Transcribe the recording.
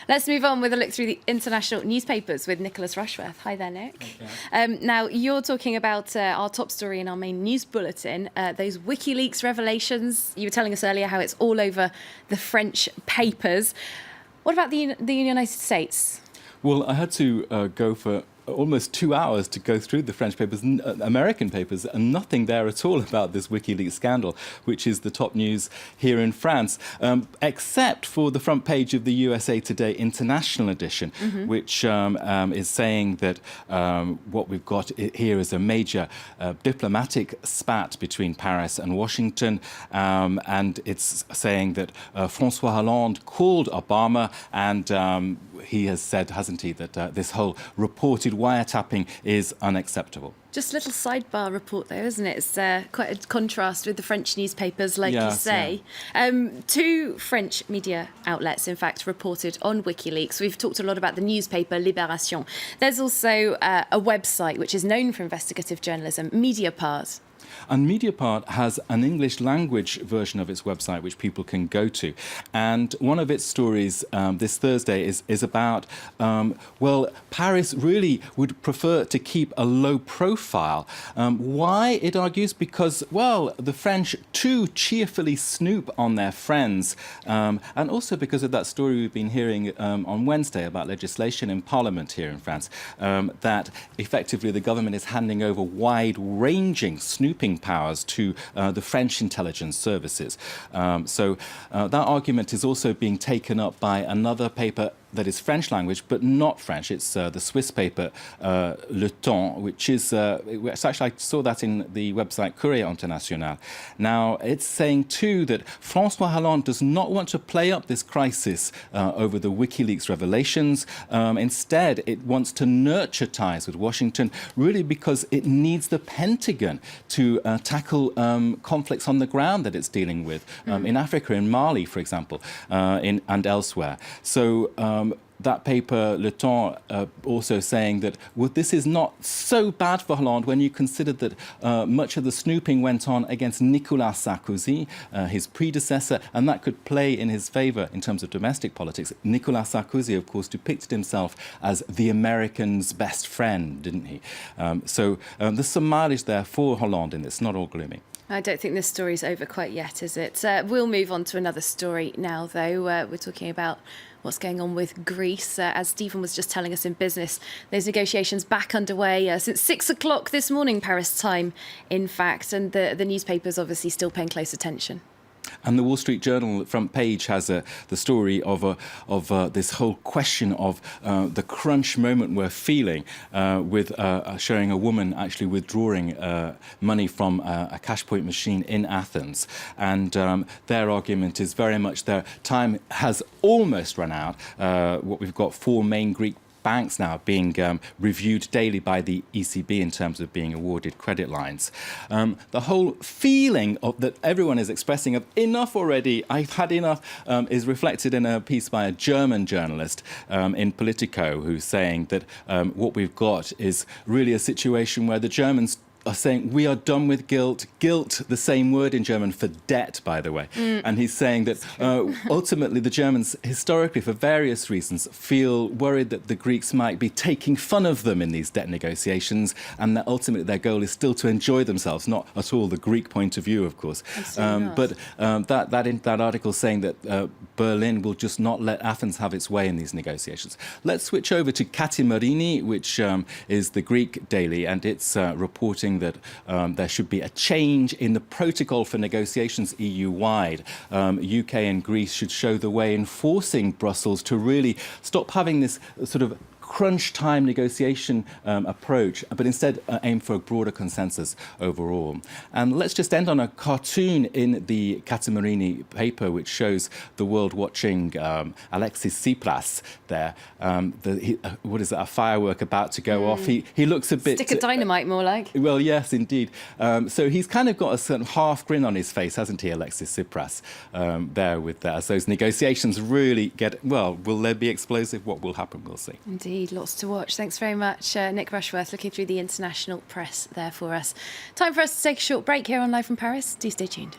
Let's move on with a look through the international newspapers with Nicholas Rushworth. Hi there, Nick. Now, you're talking about our top story in our main news bulletin, those WikiLeaks revelations. You were telling us earlier how it's all over the French papers. What about the United States? Well, I had to go for almost 2 hours to go through the French papers, American papers, and nothing there at all about this WikiLeaks scandal, which is the top news here in France, except for the front page of the USA Today International edition, which is saying that what we've got here is a major diplomatic spat between Paris and Washington, and it's saying that François Hollande called Obama, and he has said, hasn't he, that this whole reported wiretapping is unacceptable. Just a little sidebar report, though, isn't it? It's quite a contrast with the French newspapers, like you say. Yeah. Two French media outlets, in fact, reported on WikiLeaks. We've talked a lot about the newspaper Libération. There's also a website which is known for investigative journalism, Mediapart. And Mediapart has an English language version of its website which people can go to. And one of its stories this Thursday is about, well, Paris really would prefer to keep a low profile. Why, it argues? Because, well, the French too cheerfully snoop on their friends. And also because of that story we've been hearing on Wednesday about legislation in Parliament here in France, that effectively the government is handing over wide-ranging snooping powers to the French intelligence services. So that argument is also being taken up by another paper that is French language, but not French. It's the Swiss paper Le Temps, which is actually, I saw that in the website Courrier International. Now, it's saying too that François Hollande does not want to play up this crisis over the WikiLeaks revelations. Instead, it wants to nurture ties with Washington, really because it needs the Pentagon to tackle conflicts on the ground that it's dealing with in Africa, in Mali, for example, and elsewhere. So that paper, Le Temps, also saying that, well, this is not so bad for Hollande when you consider that much of the snooping went on against Nicolas Sarkozy, his predecessor, and that could play in his favour in terms of domestic politics. Nicolas Sarkozy, of course, depicted himself as the Americans' best friend, didn't he? So there's some mileage there for Hollande, and it's not all gloomy. I don't think this story's over quite yet, is it? We'll move on to another story now, though. We're talking about what's going on with Greece. As Stephen was just telling us in business, those negotiations back underway since 6 o'clock this morning, Paris time, in fact, and the newspapers obviously still paying close attention. And the Wall Street Journal front page has the story of this whole question of the crunch moment we're feeling with showing a woman actually withdrawing money from a cash point machine in Athens. And their argument is very much their time has almost run out. What we've got 4 main Greek banks now being reviewed daily by the ECB in terms of being awarded credit lines. The whole feeling that everyone is expressing of enough already, I've had enough, is reflected in a piece by a German journalist in Politico, who's saying that what we've got is really a situation where the Germans are saying we are done with guilt. Guilt, the same word in German for debt, by the way. And he's saying that ultimately the Germans, historically, for various reasons, feel worried that the Greeks might be taking fun of them in these debt negotiations, and that ultimately their goal is still to enjoy themselves, not at all the Greek point of view, of course. But that article saying that Berlin will just not let Athens have its way in these negotiations. Let's switch over to Kathimerini, which is the Greek daily, and it's reporting that there should be a change in the protocol for negotiations EU-wide. UK and Greece should show the way in forcing Brussels to really stop having this sort of crunch time negotiation approach, but instead aim for a broader consensus overall. And let's just end on a cartoon in the Kathimerini paper, which shows the world watching Alexis Tsipras there. What is that, a firework about to go off? He looks a bit... Stick of dynamite, more like. Well, yes, indeed. So he's kind of got a certain half grin on his face, hasn't he, Alexis Tsipras, there with that. As those negotiations really get... Well, will they be explosive? What will happen? We'll see. Indeed, lots to watch. Thanks very much, Nick Rushworth, looking through the international press there for us. Time for us to take a short break here on Live from Paris. Do stay tuned.